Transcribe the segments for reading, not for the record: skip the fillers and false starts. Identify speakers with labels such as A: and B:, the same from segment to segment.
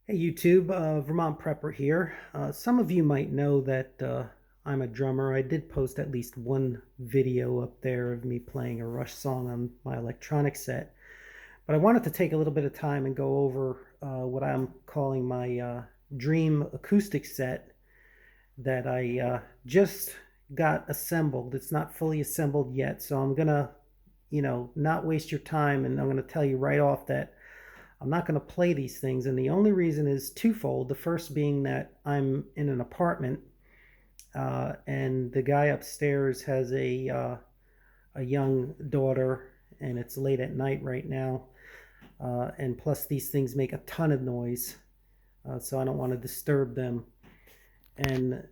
A: Hey YouTube, Vermont Prepper here. Some of you might know that I'm a drummer. I did post at least one video up there of me playing a Rush song on my electronic set. But I wanted to take a little bit of time and go over what I'm calling my dream acoustic set that I just got assembled. It's not fully assembled yet, so I'm gonna, not waste your time, and I'm gonna tell you right off that I'm not going to play these things, and the only reason is twofold. The first being that I'm in an apartment, and the guy upstairs has a young daughter, and it's late at night right now, and plus these things make a ton of noise, so I don't want to disturb them. And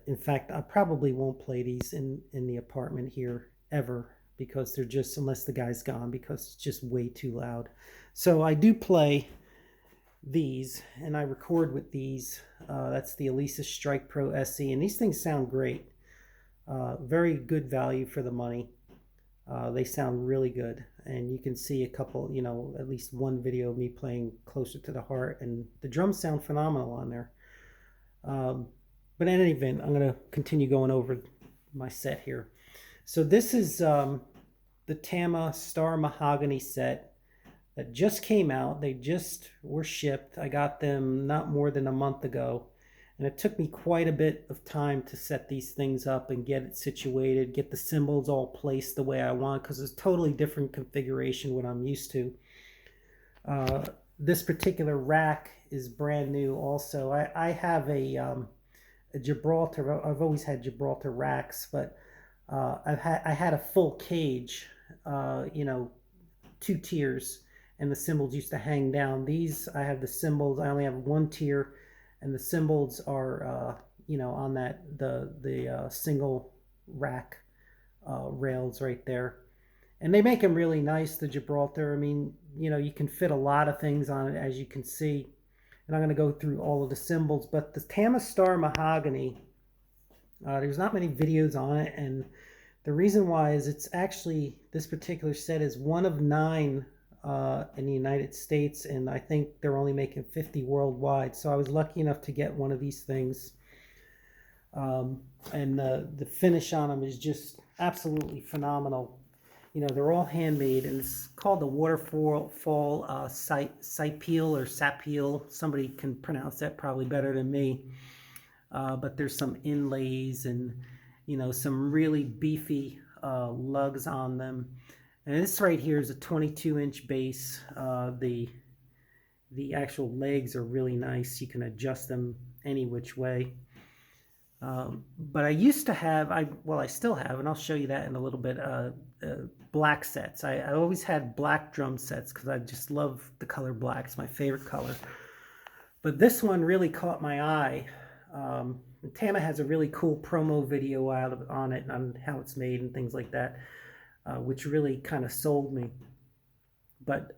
A: in fact, I probably won't play these in the apartment here ever because they're just, unless the guy's gone, because it's just way too loud. So I do play these and I record with these. That's the Alesis Strike Pro SE, and these things sound great. Very good value for the money. They sound really good, and you can see a couple, at least one video of me playing Closer to the Heart, and the drums sound phenomenal on there. But in any event, I'm going to continue going over my set here. So this is the Tama Star Mahogany set that just came out. They just were shipped. I got them not more than a month ago. And it took me quite a bit of time to set these things up and get it situated, get the cymbals all placed the way I want, because it's a totally different configuration what I'm used to. This particular rack is brand new also. I have a Gibraltar. I've always had Gibraltar racks, but I had a full cage, two tiers, and the cymbals used to hang down. These, I have the cymbals. I only have one tier, and the cymbals are on the single rack rails right there. And they make them really nice, the Gibraltar. I mean, you can fit a lot of things on it, as you can see. And I'm going to go through all of the cymbals. But the Tama Star Mahogany, there's not many videos on it. And the reason why is it's actually, this particular set is one of 9 in the United States. And I think they're only making 50 worldwide. So I was lucky enough to get one of these things. And the finish on them is just absolutely phenomenal. They're all handmade, and it's called the Waterfall Cymbal or Sapiel. Somebody can pronounce that probably better than me. But there's some inlays and, some really beefy lugs on them. And this right here is a 22-inch bass. The actual legs are really nice. You can adjust them any which way. But I used to have, I still have, and I'll show you that in a little bit, black sets. I always had black drum sets because I just love the color black. It's my favorite color. But this one really caught my eye. Tama has a really cool promo video out on it, on how it's made and things like that, which really kind of sold me. But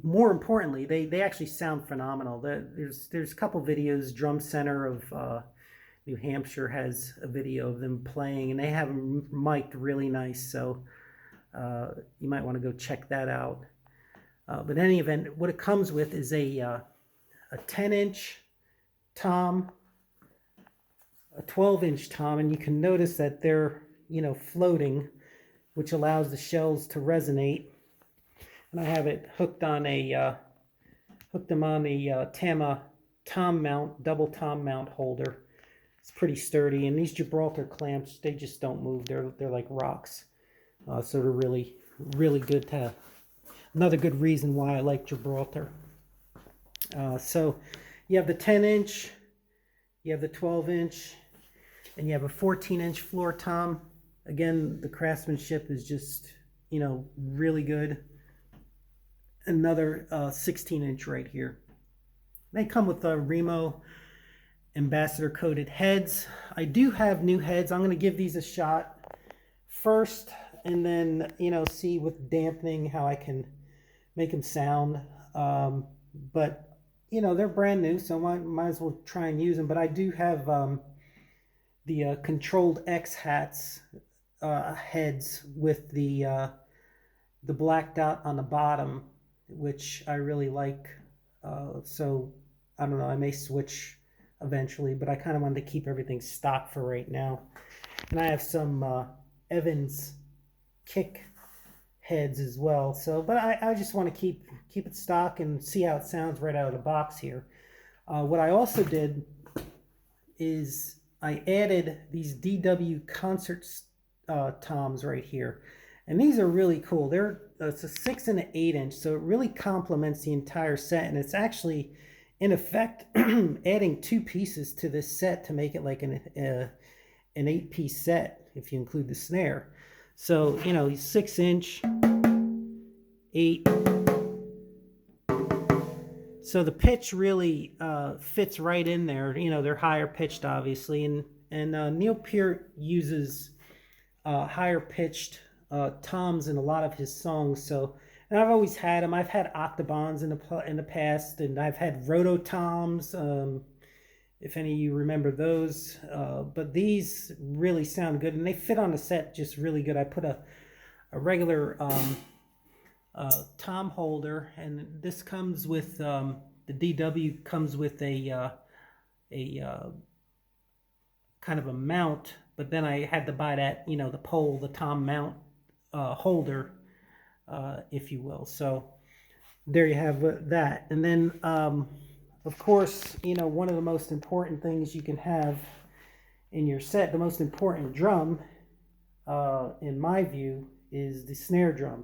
A: more importantly, they actually sound phenomenal. There's a couple videos. Drum Center of New Hampshire has a video of them playing, and they have them mic'd really nice, so you might want to go check that out. But in any event, what it comes with is a 10-inch tom, a 12-inch tom, and you can notice that they're floating, which allows the shells to resonate. And I have it hooked on hooked them on a Tama tom mount, double tom mount holder. It's pretty sturdy, and these Gibraltar clamps, they just don't move. They're like rocks. So they're really, really good to have. Another good reason why I like Gibraltar. So you have the 10-inch, you have the 12-inch, and you have a 14-inch floor tom. Again, the craftsmanship is just, really good. Another 16-inch right here. They come with a Remo ambassador coated heads. I do have new heads. I'm going to give these a shot first, and then see with dampening how I can make them sound. But they're brand new, so might as well try and use them. But I do have the Controlled X hats heads with the black dot on the bottom, which I really like. So I don't know, I may switch eventually, but I kind of wanted to keep everything stock for right now. And I have some Evans kick heads as well. So, but I just want to keep it stock and see how it sounds right out of the box here. What I also did is I added these DW concert toms right here. And these are really cool. It's a 6 and an 8 inch, so it really complements the entire set. And it's actually, in effect, adding 2 pieces to this set to make it like an 8-piece set, if you include the snare. So, you know, 6 inch, 8. So the pitch really fits right in there. You know, they're higher pitched, obviously. And Neil Peart uses higher pitched toms in a lot of his songs. So, and I've always had them. I've had octobans in the past, and I've had rototoms, if any of you remember those. But these really sound good, and they fit on the set just really good. I put a regular tom holder, and this comes with the DW comes with a kind of a mount, but then I had to buy that, you know, the pole, the tom mount holder, if you will. So there you have that. And then of course, you know, one of the most important things you can have in your set, the most important drum in my view, is the snare drum.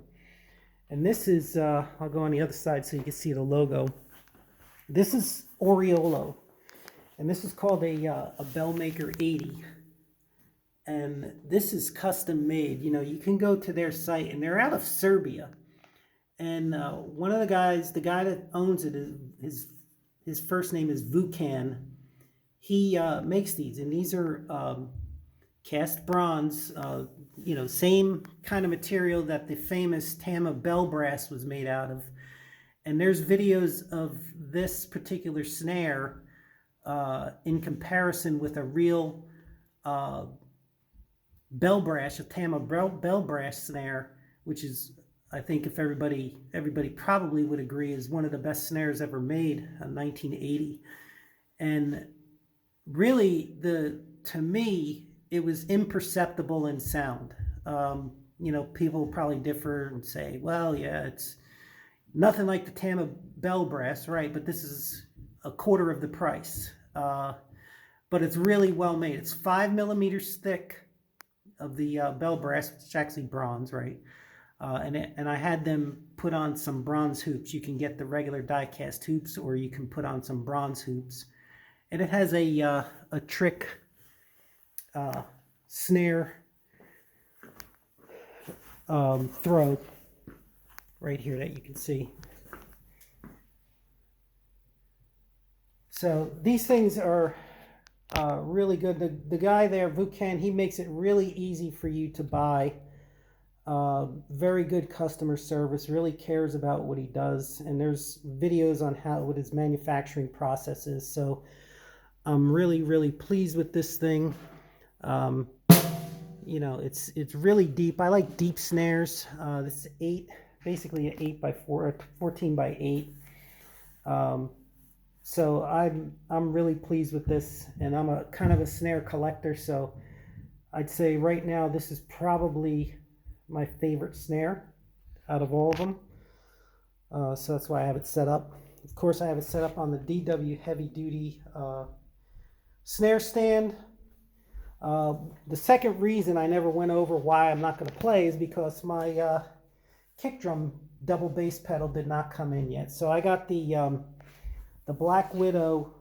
A: And this is I'll go on the other side so you can see the logo. This is Oriolo, and this is called a Bellmaker 80. And this is custom made. You know, you can go to their site, and they're out of Serbia. And one of the guys, the guy that owns it, his first name is Vukan. He makes these, and these are cast bronze. You know, same kind of material that the famous Tama bell brass was made out of. And there's videos of this particular snare in comparison with a real bell brass, a Tama bell brass snare, which is, I think, if everybody probably would agree, is one of the best snares ever made in 1980. And really, to me, it was imperceptible in sound. You know, people probably differ and say, well, yeah, it's nothing like the Tama bell brass, right? But this is a quarter of the price. But it's really well made. It's 5 millimeters thick of the bell brass, which is actually bronze, right? And I had them put on some bronze hoops. You can get the regular die-cast hoops, or you can put on some bronze hoops. And it has a trick snare throw right here that you can see. So these things are really good. The guy there, Vukan, he makes it really easy for you to buy. Very good customer service, really cares about what he does, and there's videos on what his manufacturing process is. So I'm really pleased with this thing. You know, it's really deep. I like deep snares. This is basically an 8x4, 14x8. So I'm really pleased with this, and I'm a kind of a snare collector. So I'd say right now this is probably my favorite snare out of all of them. So that's why I have it set up. Of course, I have it set up on the DW heavy duty snare stand. The second reason I never went over why I'm not going to play is because my kick drum double bass pedal did not come in yet. So I got the Black Widow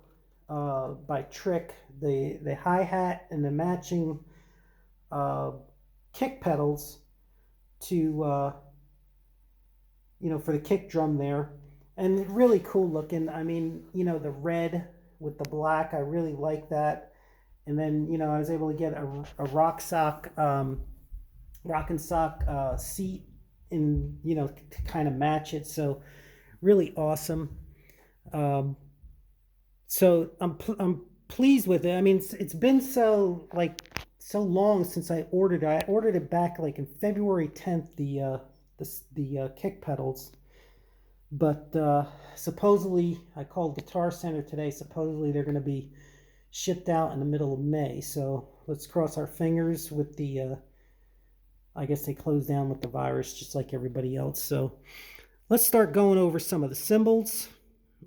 A: by Trick, the hi-hat and the matching kick pedals to you know, for the kick drum there, and really cool looking. I mean, you know, the red with the black, I really like that. And then, you know, I was able to get a rock and sock seat in, you know, to kind of match it. So really awesome. So I'm pleased with it. I mean, it's been so long since I ordered it. I ordered it back like in February 10th, the kick pedals. But supposedly, I called Guitar Center today, supposedly they're going to be shipped out in the middle of May. So let's cross our fingers with the, I guess they closed down with the virus just like everybody else. So let's start going over some of the cymbals.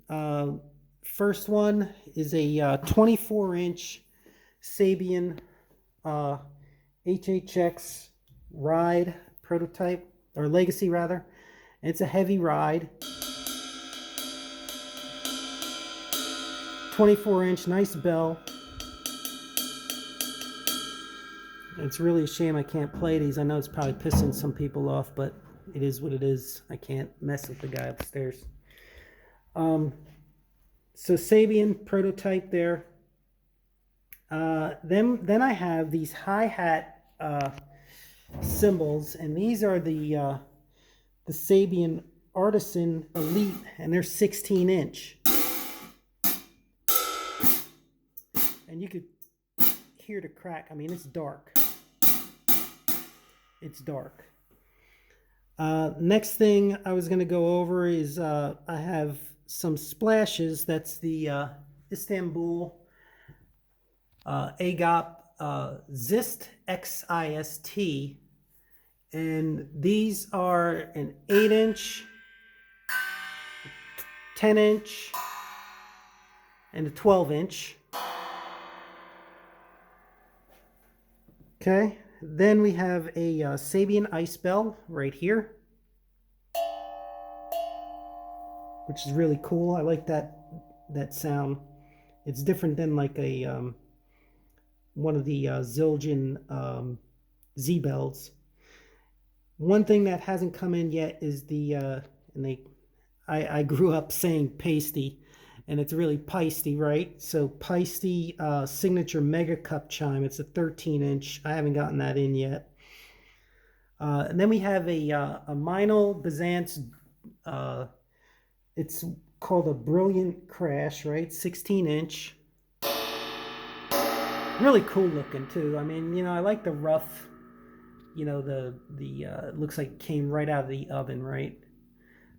A: First one is a 24-inch Sabian HHX ride prototype, or legacy rather. And it's a heavy ride. 24-inch, nice bell. It's really a shame I can't play these. I know it's probably pissing some people off, but it is what it is. I can't mess with the guy upstairs. So Sabian prototype there. Then I have these hi-hat cymbals, and these are the Sabian Artisan Elite, and they're 16-inch. And you could hear the crack. I mean, it's dark. It's dark. Next thing I was going to go over is I have some splashes. That's the Istanbul Ayotte Xist XIST. And these are an 8-inch, 10-inch, and a 12-inch. Okay, then we have a Sabian ice bell right here, which is really cool. I like that sound. It's different than like a one of the Zildjian Z-bells. One thing that hasn't come in yet is the I grew up saying pasty, and it's really Peisty, right? So Peisty signature mega cup chime. It's a 13-inch. I haven't gotten that in yet. And then we have a Meinl Byzance. It's called a Brilliant Crash, right? 16-inch. Really cool looking too. I mean, you know, I like the rough. You know, it looks like it came right out of the oven, right?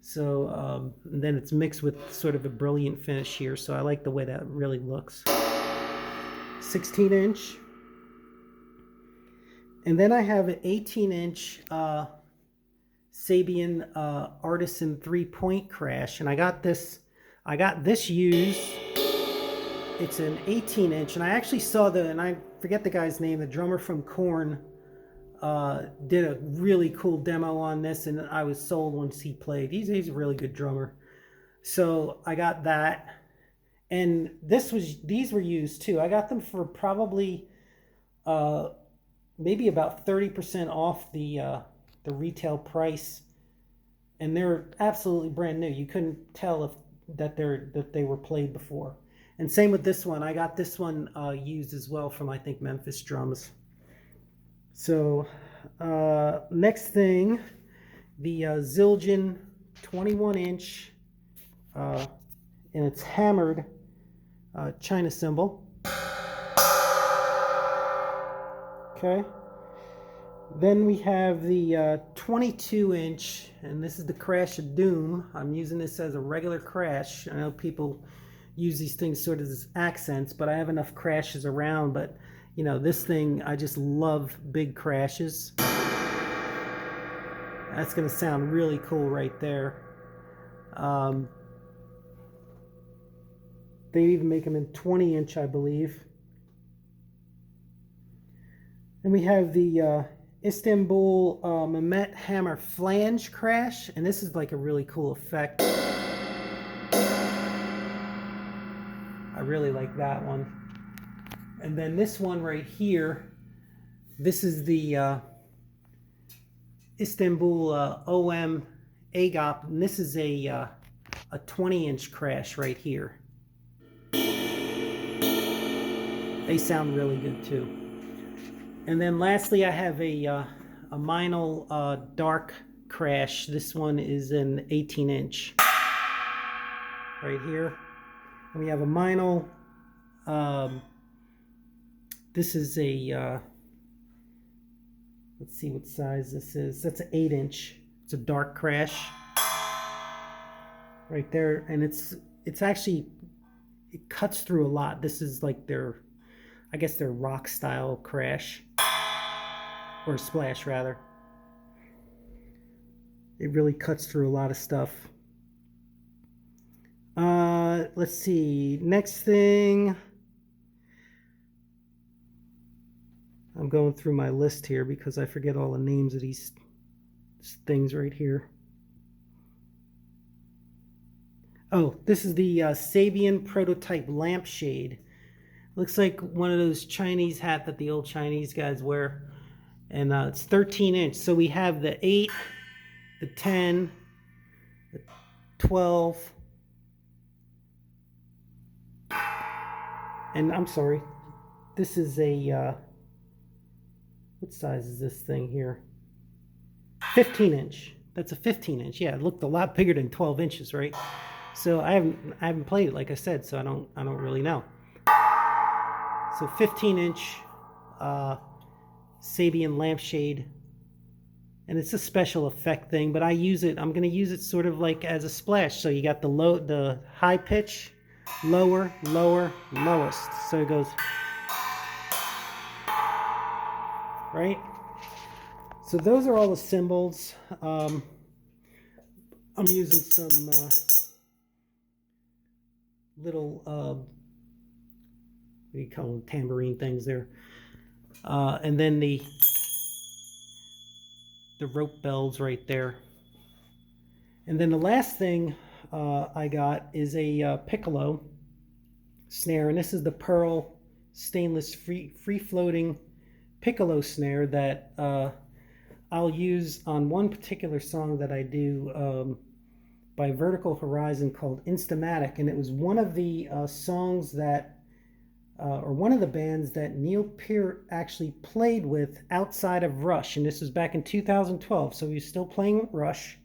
A: So and then it's mixed with sort of a brilliant finish here, so I like the way that really looks. 16-inch. And then I have an 18-inch Sabian Artisan 3-point crash, and I got this used. It's an 18-inch, and I actually saw and I forget the guy's name, the drummer from Korn, did a really cool demo on this, and I was sold once he played. He's a really good drummer. So I got that, and these were used too. I got them for probably maybe about 30% off the retail price, and they're absolutely brand new. You couldn't tell that they were played before. And same with this one. I got this one used as well from, I think, Memphis Drums. So next thing, the Zildjian 21-inch, and it's hammered China cymbal. Okay. Then we have the 22-inch, and this is the Crash of Doom. I'm using this as a regular crash. I know people use these things sort of as accents, but I have enough crashes around. But you know, this thing, I just love big crashes. That's going to sound really cool right there. They even make them in 20-inch, I believe. And we have the Istanbul Mehmet Hammer Flange crash, and this is like a really cool effect. I really like that one. And then this one right here, this is the Istanbul OM Ayotte, and this is a 20-inch crash right here. They sound really good too. And then lastly, I have a Meinl dark crash. This one is an 18-inch right here. And we have a Meinl. This is a, let's see what size this is. That's an 8-inch. It's a dark crash. right there. And it's actually, it cuts through a lot. This is like their, I guess their rock style crash, or splash rather. It really cuts through a lot of stuff. Let's see. Next thing, I'm going through my list here because I forget all the names of these things right here. Oh, this is the Sabian prototype lampshade. Looks like one of those Chinese hat that the old Chinese guys wear. And it's 13 inch. So we have the 8, the 10, the 12, and I'm sorry, this is a, what size is this thing here? 15 inch. That's a 15 inch. Yeah, it looked a lot bigger than 12 inches, right? So I haven't played it, like I said, so I don't really know. So 15 inch Sabian lampshade, and it's a special effect thing, but I use it, I'm going to use it sort of like as a splash. So you got the high pitch, lower, lower, lowest. So it goes, right? So those are all the cymbals. I'm using some little, what do you call them, tambourine things there. And then the rope bells right there. And then the last thing I got is a piccolo snare, and this is the pearl stainless free floating piccolo snare that I'll use on one particular song that I do by Vertical Horizon called Instamatic, and it was one of the songs that or one of the bands that Neil Peart actually played with outside of Rush, and this was back in 2012, so he was still playing with Rush,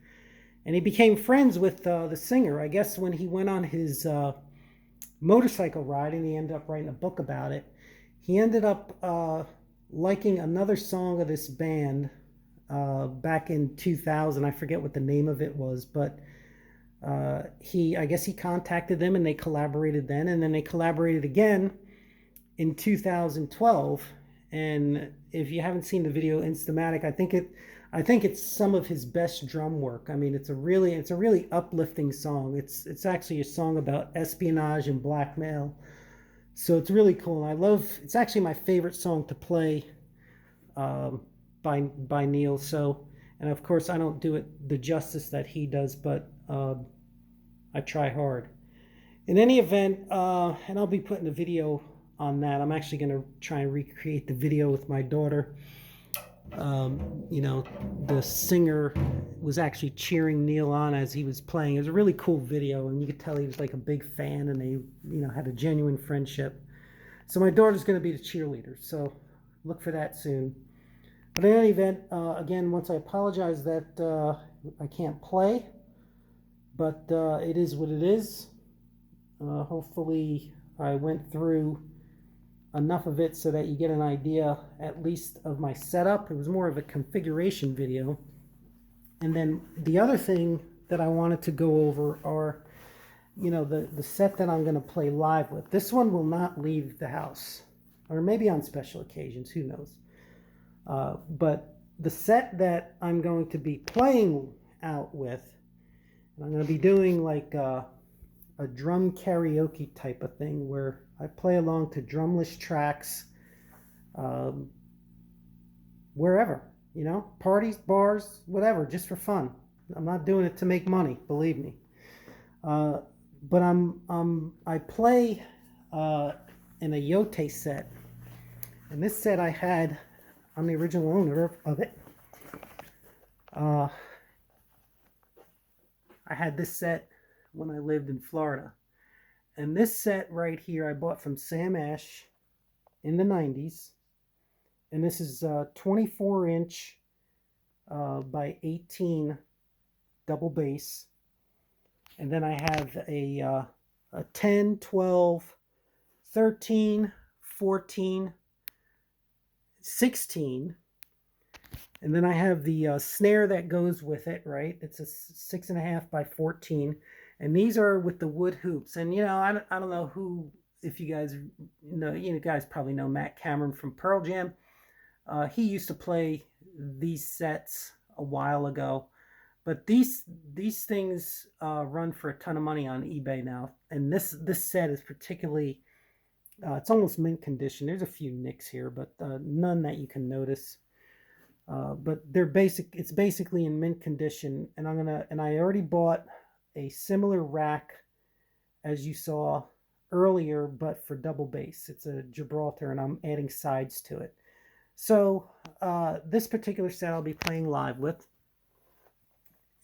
A: and he became friends with the singer, I guess, when he went on his motorcycle ride, and he ended up writing a book about it. He ended up liking another song of this band back in 2000. I forget what the name of it was, but I guess he contacted them, and they collaborated then, and then they collaborated again in 2012. And if you haven't seen the video Instamatic, I think it's some of his best drum work. I mean, it's a really uplifting song. It's actually a song about espionage and blackmail. So it's really cool. And it's actually my favorite song to play by Neil. So, and of course I don't do it the justice that he does, but I try hard. In any event, and I'll be putting a video on that. I'm actually going to try and recreate the video with my daughter. You know, the singer was actually cheering Neil on as he was playing. It was a really cool video, and you could tell he was like a big fan, and they, had a genuine friendship. So my daughter's going to be the cheerleader, so look for that soon. But in any event, again, once I apologize that I can't play, but it is what it is. Hopefully I went through enough of it so that you get an idea at least of my setup. It was more of a configuration video. And then the other thing that I wanted to go over are, the set that I'm going to play live with. This one will not leave the house, or maybe on special occasions, who knows. But the set that I'm going to be playing out with, and I'm going to be doing like a drum karaoke type of thing where I play along to drumless tracks wherever, parties, bars, whatever, just for fun. I'm not doing it to make money, believe me. But I play an Ayotte set, and this set I had, I'm the original owner of it. I had this set when I lived in Florida. And this set right here I bought from Sam Ash in the 90s. And this is 24 inch by 18 double bass. And then I have a 10, 12, 13, 14, 16. And then I have the snare that goes with it, right? It's a 6.5 by 14. And these are with the wood hoops. And, I don't know who, if you guys know, guys probably know Matt Cameron from Pearl Jam. He used to play these sets a while ago. But these things run for a ton of money on eBay now. And this set is particularly, it's almost mint condition. There's a few nicks here, but none that you can notice. But it's basically in mint condition. And I already bought a similar rack as you saw earlier, but for double bass. It's a Gibraltar, and I'm adding sides to it. So this particular set I'll be playing live with.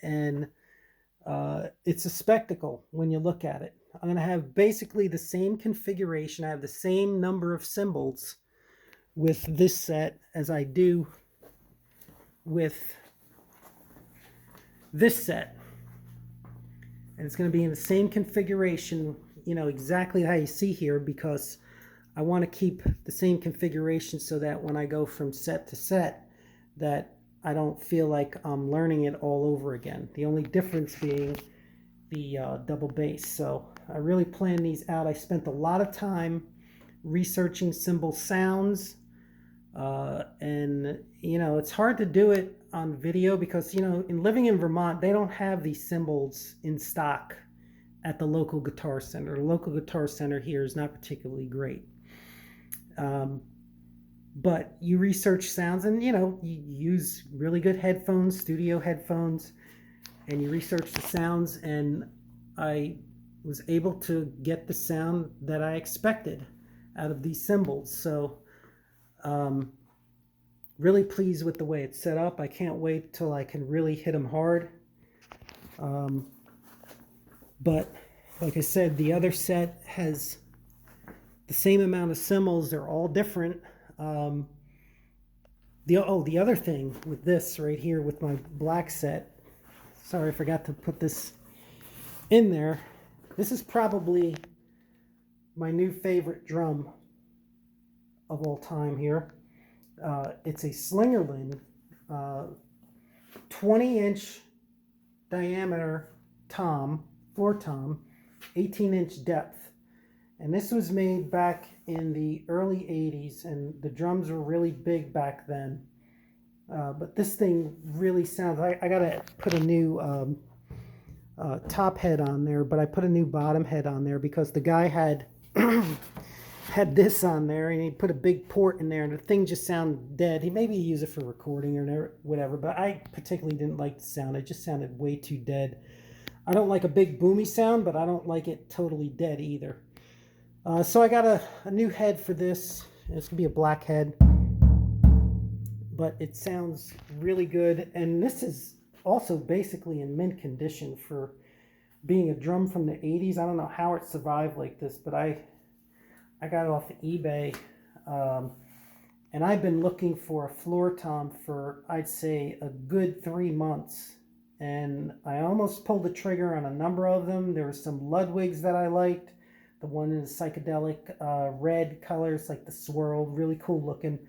A: And it's a spectacle when you look at it. I'm going to have basically the same configuration. I have the same number of cymbals with this set as I do with this set. And it's going to be in the same configuration, exactly how you see here, because I want to keep the same configuration so that when I go from set to set, that I don't feel like I'm learning it all over again. The only difference being the double bass. So I really planned these out. I spent a lot of time researching cymbal sounds. And, it's hard to do it on video because, in living in Vermont, they don't have these cymbals in stock at the local guitar center. The local guitar center here is not particularly great. But you research sounds and, you use really good headphones, studio headphones, and you research the sounds, and I was able to get the sound that I expected out of these cymbals. So, really pleased with the way it's set up. I can't wait till I can really hit them hard. But like I said, the other set has the same amount of cymbals. They're all different. The other thing with this right here with my black set, sorry I forgot to put this in there. This is probably my new favorite drum of all time here. It's a Slingerland 20-inch diameter tom, floor tom, 18-inch depth. And this was made back in the early 80s, and the drums were really big back then. But this thing really sounds, I gotta put a new top head on there, but I put a new bottom head on there because the guy had had this on there, and he put a big port in there, and the thing just sounded dead. He maybe used it for recording or whatever, but I particularly didn't like the sound. It just sounded way too dead. I don't like a big boomy sound, but I don't like it totally dead either. So I got a new head for this. It's gonna be a black head, but it sounds really good. And this is also basically in mint condition for being a drum from the 80s. I don't know how it survived like this, but I got it off of eBay, and I've been looking for a floor tom for, I'd say, a good 3 months, and I almost pulled the trigger on a number of them. There were some Ludwigs that I liked, the one in the psychedelic red colors, like the swirl, really cool looking,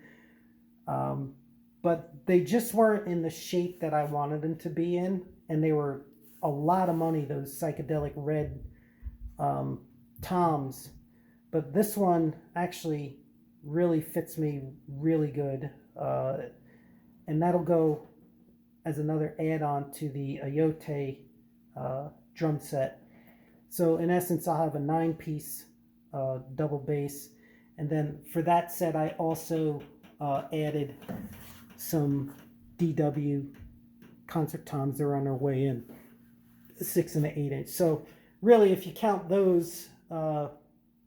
A: but they just weren't in the shape that I wanted them to be in, and they were a lot of money, those psychedelic red toms. But this one actually really fits me really good. And that'll go as another add-on to the Ayotte drum set. So in essence, I'll have a 9-piece double bass. And then for that set, I also added some DW concert toms. They're on their way in, 6 and an 8-inch. So really, if you count those,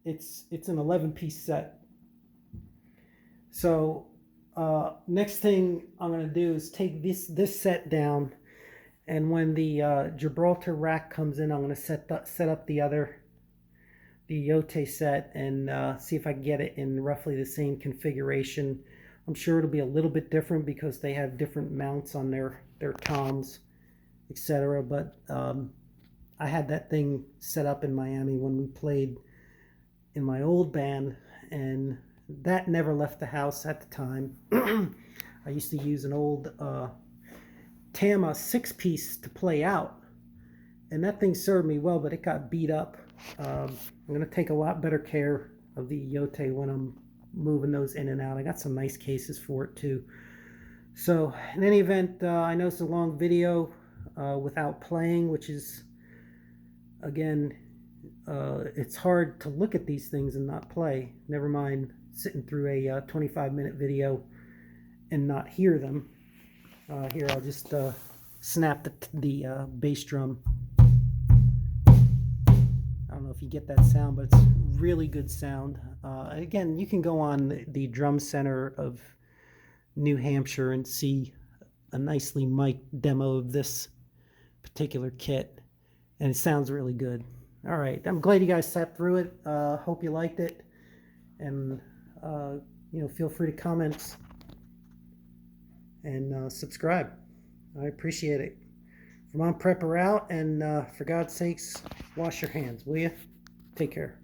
A: it's an 11-piece set. So next thing I'm going to do is take this set down, and when the Gibraltar rack comes in, I'm going to set up the Ayotte set and see if I can get it in roughly the same configuration. I'm sure it'll be a little bit different because they have different mounts on their toms, etc. But I had that thing set up in Miami when we played in my old band, and that never left the house at the time. I used to use an old Tama 6-piece to play out, And that thing served me well, but it got beat up. I'm going to take a lot better care of the Ayotte when I'm moving those in and out. I got some nice cases for it too. So in any event, I know it's a long video without playing, which is, again, it's hard to look at these things and not play. Never mind sitting through a 25-minute video and not hear them. Here, I'll just snap the bass drum. I don't know if you get that sound, but it's really good sound. Again, you can go on the Drum Center of New Hampshire and see a nicely mic'd demo of this particular kit, and it sounds really good. All right, I'm glad you guys sat through it. Hope you liked it, and feel free to comment and subscribe. I appreciate it. From On Prepper out, and for God's sakes, wash your hands, will you? Take care.